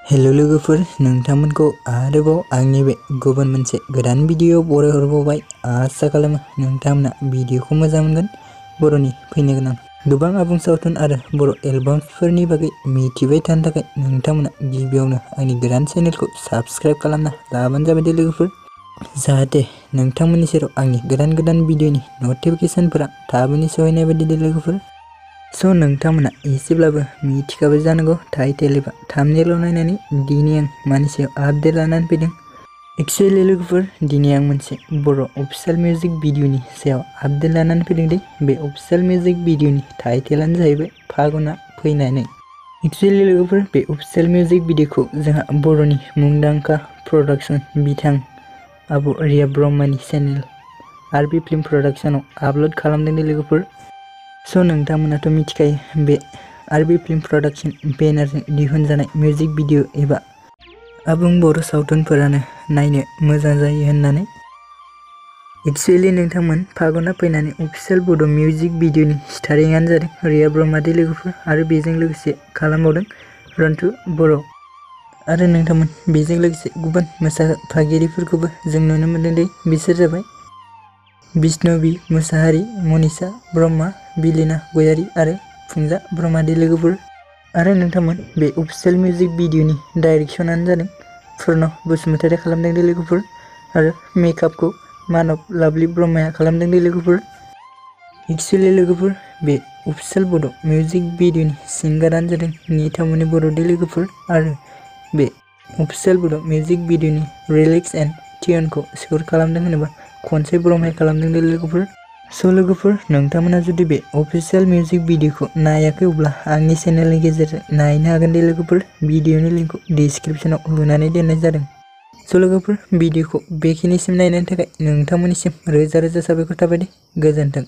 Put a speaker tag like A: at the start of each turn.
A: Hello लोगोफोर, नोंथांमोनखौ आरोबाव आंनि बे गुबुन मोनसे गोदान भिडिअ बरायहरबावबाय। आसा खालामो नोंथांमोना भिडिअखौ मोजां मोनगोन। बर'नि फैनो गोनां गोबां आबुं सावथुन आरो बर' एलबामफोरनि बागै मिथिबाय थानो थाखाय नोंथांमोना गिबियावनो आंनि गोदान चेनेलखौ साबस्क्राइब खालामना लाबानो जाबाय दे लोगोफोर, जाहाथे नोंथांमोननि सेराव आंनि गोदान भिडिअनि नटिफिकेशनफोरा थाबैनो सहैनाय बायदि दे लोगोफोर। स' नोंथांमोना एसेब्लाबो मिथिखाबाय जानांगौ टाइटेल एबा थाम्बनेइलाव नायनानै दिनै आं मानि सायाव आपडेट लानानै फैदों। एक्चुअली लोगोफोर, दिनै आं मोनसे बर' अफिशियेल मिउजिक भिडिअनि सायाव आपडेट लानानै फैदों दे। बे अफिशियेल मिउजिक भिडिअनि टाइटेलानो जाहैबाय फागुना फैनानै। एक्चुअली लोगोफोर, बे अफिशियेल मिउजिक भिडिअखौ जोंहा बर'नि मुंदांखा प्रडाक्सन बिथां आब' रिया ब्रह्मनि चेनेल आरबि फिल्म प्रडाक्शनाव आपल'ड खालामदों दे लोगोफोर। स' नोंथांमोनाथ' मिथिखायो बे आरबि फिल्म प्रडाक्शन बेनारजों दिहुनजानाय मिउजिक भिडिअ एबा आबुं बर' सावथुनफोरानो नायनो मोजां जायो होननानै। एक्चुअली नोंथांमोन, फागुना फैनानै अफिशियेल बड' मिउजिक भिडिअनि स्टारिंआनो जादों रिया ब्रह्म दे लोगोफोर, आरो बेजों लोगोसे खालामबावदों रन्टु बर'। आरो नोंथांमोन, बेजों लोगोसे गुबुन मोसाफागिरिफोरखौबो जों नुनो मोनदों दे। बिसोर जाबाय बिष्णबि मुसाहारि, मनिषा ब्रह्म, बिलिना गयारि आरो फुंजा ब्रह्म दे लोगोफोर। आरो नोंथांमोन, बे अफिशियेल मिउजिक भिडिअनि डाइरेक्शनानो जादों पुर्न बसुमतारी खालामदों दे लोगोफोर, आरो मेकआपखौ मानब लाभलि ब्रह्मया खालामदों दे लोगोफोर। एक्चुअली लोगोफोर, बे अफिशियेल बड' मिउजिक भिडिअनि सिंगारानो जादों निथामनि बर' दे लोगोफोर, आरो बे अफिशियेल बड' मिउजिक भिडिअनि लिरिक्स एन्ड टिउनखौ स्कर खालामदों होनोबा खनसे ब्रह्मया खालामदों दे लोगोफोर। स' लोगोफोर, नोंथांमोना जुदि बे अफिशियेल मिउजिक भिडिअखौ नायाखै अब्ला आंनि चेनेलनि गेजेरजों नायनो हागोन दे लोगोफोर। भिडिअनि लिंकखौ डिसक्रिपशनाव होनानै दोननाय जादों। स' लोगोफोर, भिडिअखौ बेखिनिसिम नायनायनि थाखाय नोंथांमोननिसिम रोजा रोजा साबायखर थाबाय दे। गोजोन्थों।